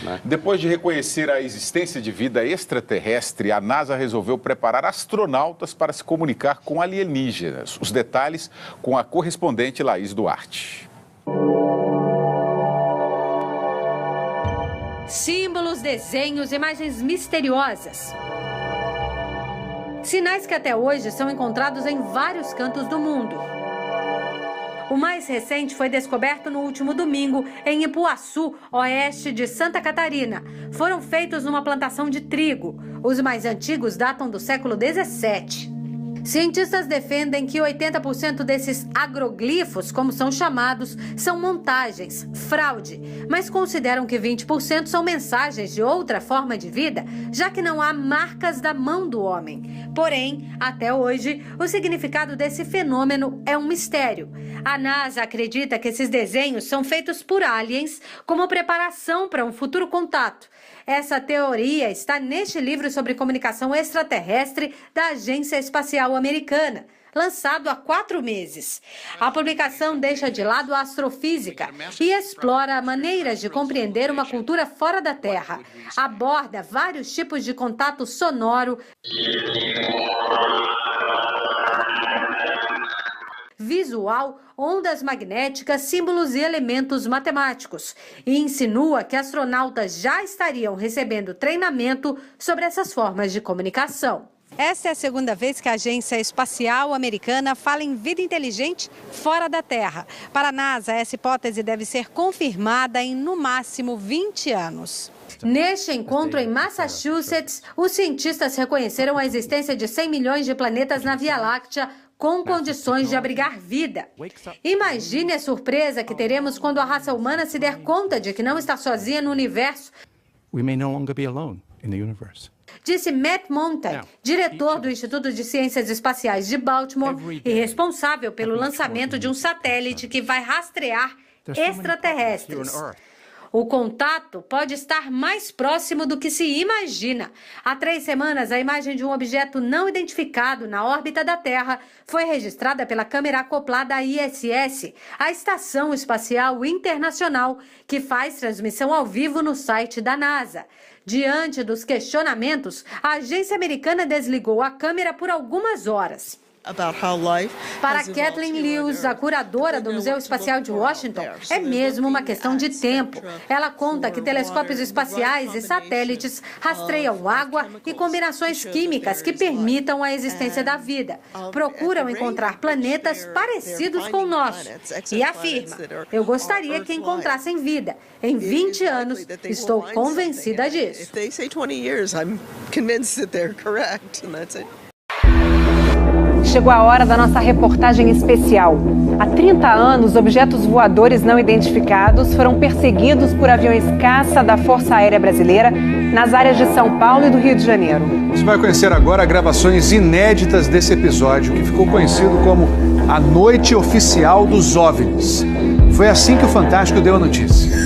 né? Depois de reconhecer a existência de vida extraterrestre, a NASA resolveu preparar astronautas para se comunicar com alienígenas. Os detalhes com a correspondente Laís Duarte. Símbolos, desenhos, imagens misteriosas. Sinais que até hoje são encontrados em vários cantos do mundo. O mais recente foi descoberto no último domingo, em Ipuaçu, oeste de Santa Catarina. Foram feitos numa plantação de trigo. Os mais antigos datam do século XVII. Cientistas defendem que 80% desses agroglifos, como são chamados, são montagens, fraude, mas consideram que 20% são mensagens de outra forma de vida, já que não há marcas da mão do homem. Porém, até hoje, o significado desse fenômeno é um mistério. A NASA acredita que esses desenhos são feitos por aliens como preparação para um futuro contato. Essa teoria está neste livro sobre comunicação extraterrestre da Agência Espacial Americana, lançado há 4 meses. A publicação deixa de lado a astrofísica e explora maneiras de compreender uma cultura fora da Terra. Aborda vários tipos de contato sonoro, visual, ondas magnéticas, símbolos e elementos matemáticos. E insinua que astronautas já estariam recebendo treinamento sobre essas formas de comunicação. Essa é a segunda vez que a Agência Espacial Americana fala em vida inteligente fora da Terra. Para a NASA, essa hipótese deve ser confirmada em, no máximo, 20 anos. Neste encontro em Massachusetts, os cientistas reconheceram a existência de 100 milhões de planetas na Via Láctea com condições de abrigar vida. Imagine a surpresa que teremos quando a raça humana se der conta de que não está sozinha no universo. We may no longer be alone in the universe. Disse Matt Montague, diretor do Instituto de Ciências Espaciais de Baltimore e responsável pelo lançamento de um satélite que vai rastrear extraterrestres. O contato pode estar mais próximo do que se imagina. Há 3 semanas, a imagem de um objeto não identificado na órbita da Terra foi registrada pela câmera acoplada à ISS, a Estação Espacial Internacional, que faz transmissão ao vivo no site da NASA. Diante dos questionamentos, a agência americana desligou a câmera por algumas horas. Para Kathleen Lewis, a curadora do Museu Espacial de Washington, é mesmo uma questão de tempo. Ela conta que telescópios espaciais e satélites rastreiam água e combinações químicas que permitam a existência da vida. Procuram encontrar planetas parecidos com o nosso. E afirma, eu gostaria que encontrassem vida. Em 20 anos, estou convencida disso. Chegou a hora da nossa reportagem especial. Há 30 anos, objetos voadores não identificados foram perseguidos por aviões caça da Força Aérea Brasileira nas áreas de São Paulo e do Rio de Janeiro. Você vai conhecer agora gravações inéditas desse episódio, que ficou conhecido como a Noite Oficial dos OVNIs. Foi assim que o Fantástico deu a notícia.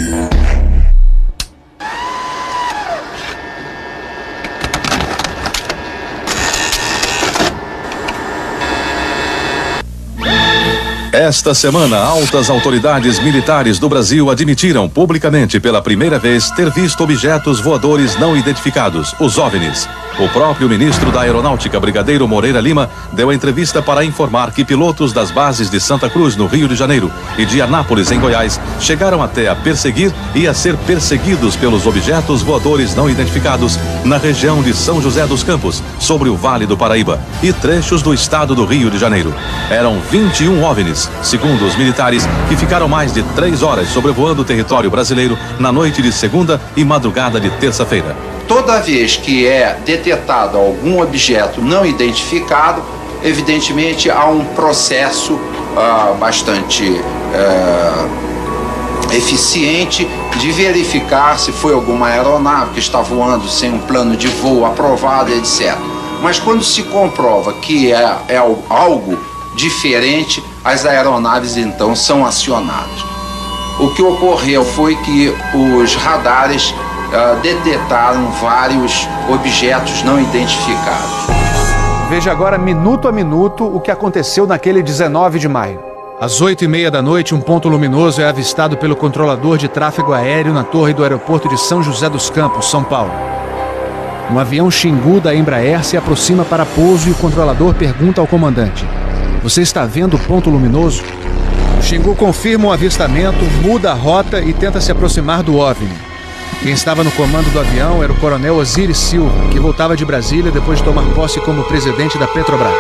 Esta semana, altas autoridades militares do Brasil admitiram publicamente pela primeira vez ter visto objetos voadores não identificados, os OVNIs. O próprio ministro da Aeronáutica, Brigadeiro Moreira Lima, deu entrevista para informar que pilotos das bases de Santa Cruz, no Rio de Janeiro, e de Anápolis, em Goiás, chegaram até a perseguir e a ser perseguidos pelos objetos voadores não identificados na região de São José dos Campos, sobre o Vale do Paraíba, e trechos do estado do Rio de Janeiro. Eram 21 OVNIs, segundo os militares, que ficaram mais de 3 horas sobrevoando o território brasileiro na noite de segunda e madrugada de terça-feira. Toda vez que é detectado algum objeto não identificado, evidentemente há um processo bastante eficiente de verificar se foi alguma aeronave que está voando sem um plano de voo aprovado, etc. Mas quando se comprova que é algo diferente, as aeronaves então são acionadas. O que ocorreu foi que os radares detectaram vários objetos não identificados. Veja agora, minuto a minuto, o que aconteceu naquele 19 de maio. Às 8h30 da noite, um ponto luminoso é avistado pelo controlador de tráfego aéreo na torre do aeroporto de São José dos Campos, São Paulo. Um avião Xingu da Embraer se aproxima para pouso e o controlador pergunta ao comandante: "Você está vendo o ponto luminoso?" O Xingu confirma o avistamento, muda a rota e tenta se aproximar do OVNI. Quem estava no comando do avião era o coronel Osiris Silva, que voltava de Brasília depois de tomar posse como presidente da Petrobras.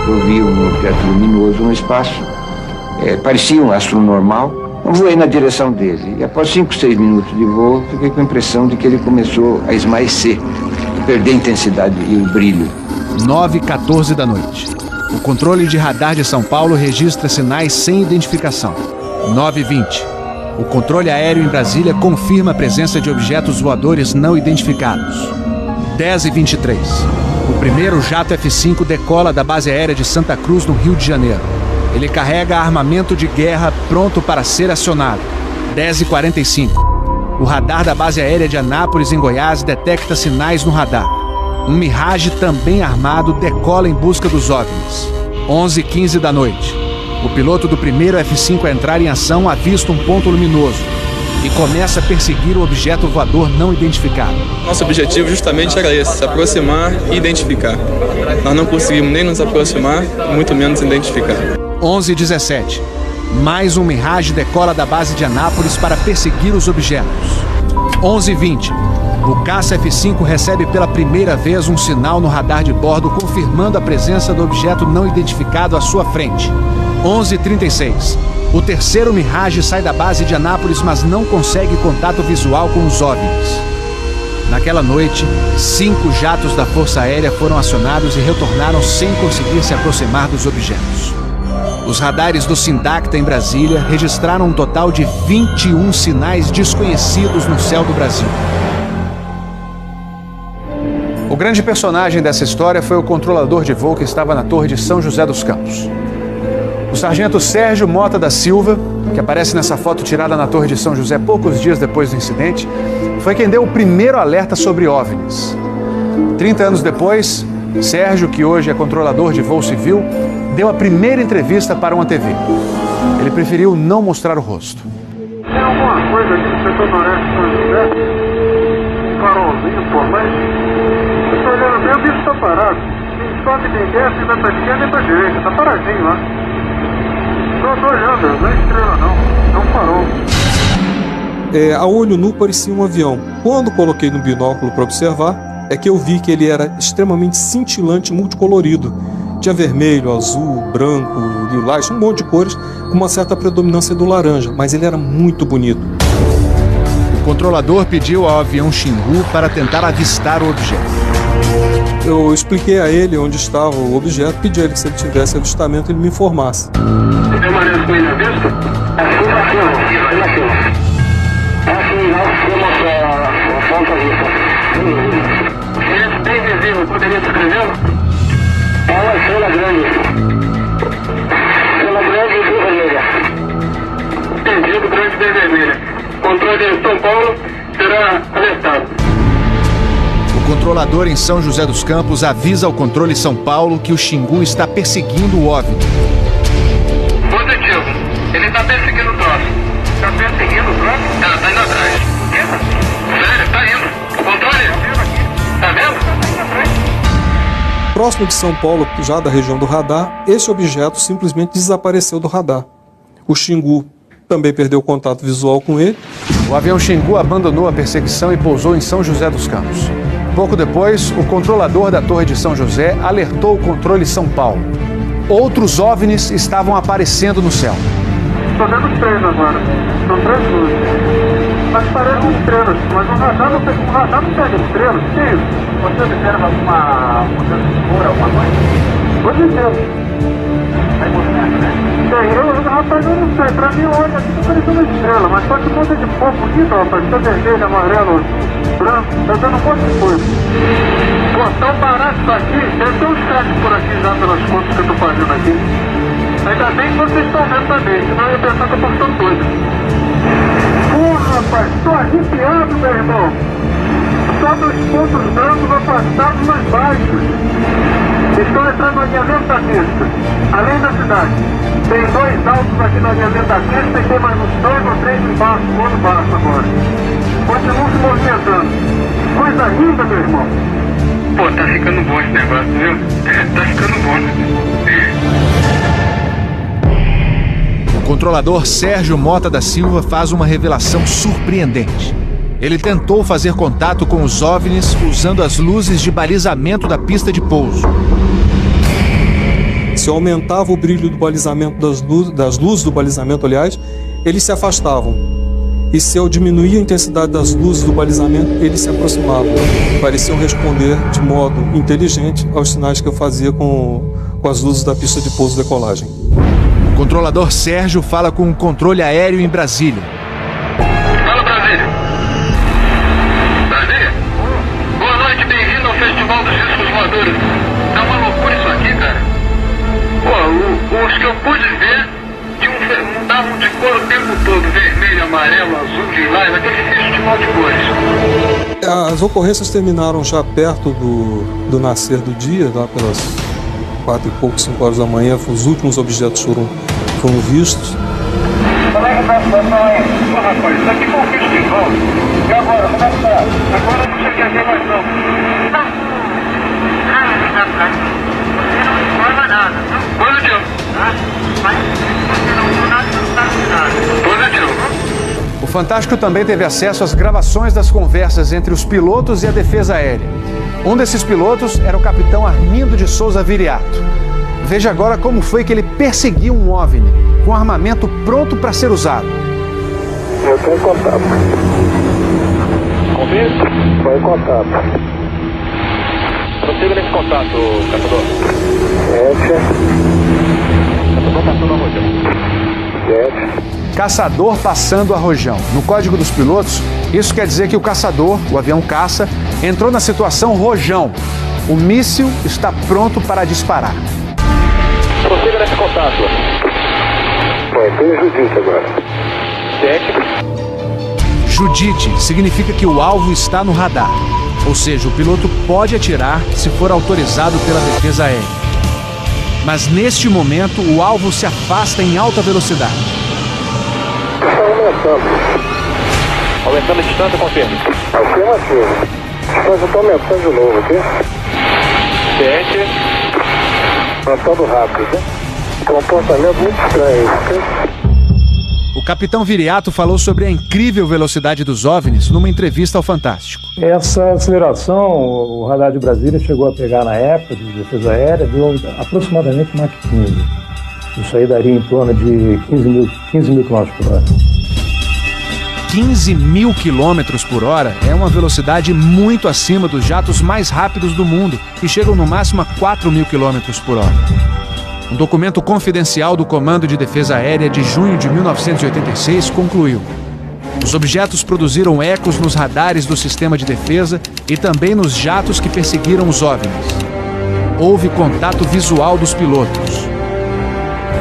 Eu vi um objeto luminoso no espaço, parecia um astro normal. Eu voei na direção dele e após 5, 6 minutos de voo, fiquei com a impressão de que ele começou a esmaecer, perder a intensidade e o brilho. 9h14 da noite. O controle de radar de São Paulo registra sinais sem identificação. 9h20. O controle aéreo em Brasília confirma a presença de objetos voadores não identificados. 10h23. O primeiro jato F-5 decola da base aérea de Santa Cruz, no Rio de Janeiro. Ele carrega armamento de guerra pronto para ser acionado. 10h45. O radar da base aérea de Anápolis, em Goiás, detecta sinais no radar. Um Mirage também armado decola em busca dos OVNIs. 11h15 da noite. O piloto do primeiro F-5 a entrar em ação avista um ponto luminoso e começa a perseguir o objeto voador não identificado. Nosso objetivo justamente era esse, se aproximar e identificar. Nós não conseguimos nem nos aproximar, muito menos identificar. 11h17. Mais um Mirage decola da base de Anápolis para perseguir os objetos. 11h20. O caça F-5 recebe pela primeira vez um sinal no radar de bordo confirmando a presença do objeto não identificado à sua frente. 11h36. O terceiro Mirage sai da base de Anápolis, mas não consegue contato visual com os OVNIs. Naquela noite, 5 jatos da Força Aérea foram acionados e retornaram sem conseguir se aproximar dos objetos. Os radares do Sindacta em Brasília registraram um total de 21 sinais desconhecidos no céu do Brasil. O grande personagem dessa história foi o controlador de voo que estava na torre de São José dos Campos. O sargento Sérgio Mota da Silva, que aparece nessa foto tirada na torre de São José poucos dias depois do incidente, foi quem deu o primeiro alerta sobre OVNIs. 30 anos depois, Sérgio, que hoje é controlador de voo civil, deu a primeira entrevista para uma TV. Ele preferiu não mostrar o rosto. Tem alguma coisa aqui no setor noreste de São José? Um farolzinho, pô, mas... Eu tô olhando bem, o bicho tá parado. Tem toque de guerra, nem vai pra esquerda nem pra direita, tá paradinho lá. Tô olhando, não é estrela não, é um farol. A olho nu parecia um avião. Quando coloquei no binóculo para observar, é que eu vi que ele era extremamente cintilante, multicolorido. Tinha vermelho, azul, branco, lilás, um monte de cores, com uma certa predominância do laranja, mas ele era muito bonito. O controlador pediu ao avião Xingu para tentar avistar o objeto. Eu expliquei a ele onde estava o objeto, pedi a ele que se ele tivesse avistamento, ele me informasse. Você permanece com ele à vista? Assim, nós temos a ponta vista. Esse bem visível, poderia descrevê-lo? É uma estrela grande. Estrela grande e bem vermelha. Entendido, grande e bem vermelha. Controle de São Paulo será alertado. O controlador em São José dos Campos avisa ao controle São Paulo que o Xingu está perseguindo o OVNI. Positivo. Ele está perseguindo o troço. Está perseguindo o troço? Tá indo atrás. Sério, tá indo. Controle? Tá vendo? Próximo de São Paulo, já da região do radar, esse objeto simplesmente desapareceu do radar. O Xingu também perdeu contato visual com ele. O avião Xingu abandonou a perseguição e pousou em São José dos Campos. Pouco depois, o controlador da Torre de São José alertou o controle São Paulo. Outros OVNIs estavam aparecendo no céu. Estou vendo 3 agora. São 3 luzes. Mas parecem estrelas. Mas o radar não pega estrelas. O que é isso? Você observa alguma mudança de cor, alguma coisa? Positivo. Aí movimento, né? Rapaz, eu não sei. Pra mim, olha, aqui tá parecendo uma estrela. Mas só que um monte de cor bonito, rapaz. Tá vermelho, amarelo, branco. Tá dando um monte de coisa. Pô, tão barato isso aqui. Deve ter uns cachos por aqui já pelas contas que eu tô fazendo aqui. Ainda bem que vocês estão vendo também, senão eu ia pensar que eu tô ficando doido. Porra, rapaz, tô arrepiado, meu irmão. Só dos pontos brancos afastados mais baixos. Estão entrando no alinhamento da pista, além da cidade. Tem 2 altos aqui no alinhamento da pista e tem mais uns 2 ou 3 embaixo, do outro baixo agora. Continuam se movimentando. Coisa linda, meu irmão. Pô, tá ficando bom esse negócio, viu? Tá ficando bom. O controlador Sérgio Mota da Silva faz uma revelação surpreendente. Ele tentou fazer contato com os OVNIs usando as luzes de balizamento da pista de pouso. Se eu aumentava o brilho do balizamento das luzes do balizamento, aliás, eles se afastavam. E se eu diminuía a intensidade das luzes do balizamento, eles se aproximavam. Pareciam responder de modo inteligente aos sinais que eu fazia com as luzes da pista de pouso e decolagem. O controlador Sérgio fala com o controle aéreo em Brasília. Fala, Brasília. Brasília? Boa noite, bem-vindo ao Festival dos Discos Voadores. Tá uma loucura isso aqui, cara. Pô, os que eu pude ver mudavam de cor o tempo todo. Vermelho, amarelo, azul, lilás, aquele festival de cores. As ocorrências terminaram já perto do nascer do dia, lá pelas 4 e pouco, 5 horas da manhã. Os últimos objetos foram vistos. Como é que tá a situação aí? Pô, rapaz, isso aqui foi um festival. E agora, como é que tá? Agora eu não sei o que é mais não. Você não informa nada. Positivo. Mas você não viu nada, não sabe nada. Positivo. O Fantástico também teve acesso às gravações das conversas entre os pilotos e a defesa aérea. Um desses pilotos era o capitão Armindo de Souza Viriato. Veja agora como foi que ele perseguiu um OVNI com armamento pronto para ser usado. Eu estou em contato. Confirma? Estou em contato. Prossiga nesse contato, caçador. Caçador passando a rojão. Caçador passando a rojão. No código dos pilotos, isso quer dizer que o caçador, o avião caça, entrou na situação rojão. O míssil está pronto para disparar. Prossiga nesse contato. Tem Judite agora. Judite significa que o alvo está no radar. Ou seja, o piloto pode atirar se for autorizado pela defesa aérea. Mas neste momento, o alvo se afasta em alta velocidade. Está aumentando. Aumentando a distância, confirma. Afirmativo. A distância está aumentando de novo aqui. Aumentando rápido, né? Comportamento muito estranho. O capitão Viriato falou sobre a incrível velocidade dos OVNIs numa entrevista ao Fantástico. Essa aceleração, o radar de Brasília chegou a pegar na época de defesa aérea, deu aproximadamente Mach 15. Isso aí daria em torno de 15 mil km por hora. 15 mil quilômetros por hora é uma velocidade muito acima dos jatos mais rápidos do mundo, que chegam no máximo a 4 mil quilômetros por hora. Um documento confidencial do Comando de Defesa Aérea de junho de 1986 concluiu: os objetos produziram ecos nos radares do sistema de defesa e também nos jatos que perseguiram os OVNIs. Houve contato visual dos pilotos.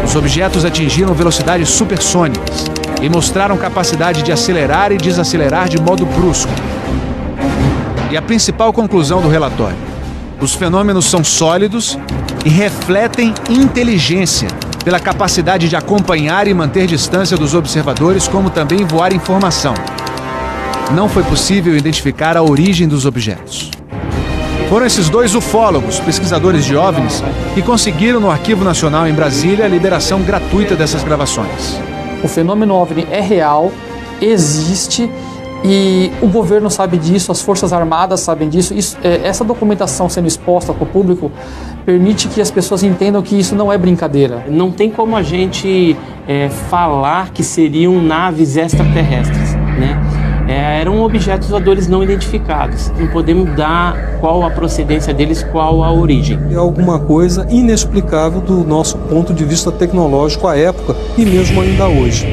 Os objetos atingiram velocidades supersônicas e mostraram capacidade de acelerar e desacelerar de modo brusco. E a principal conclusão do relatório: os fenômenos são sólidos e refletem inteligência pela capacidade de acompanhar e manter distância dos observadores, como também voar informação. Não foi possível identificar a origem dos objetos. Foram esses 2 ufólogos, pesquisadores de OVNIs, que conseguiram no Arquivo Nacional em Brasília a liberação gratuita dessas gravações. O fenômeno OVNI é real, existe, e o governo sabe disso, as Forças Armadas sabem disso. Essa documentação sendo exposta para o público permite que as pessoas entendam que isso não é brincadeira. Não tem como a gente falar que seriam naves extraterrestres, né? Eram objetos voadores não identificados. Não podemos dar qual a procedência deles, qual a origem. É alguma coisa inexplicável do nosso ponto de vista tecnológico à época e mesmo ainda hoje.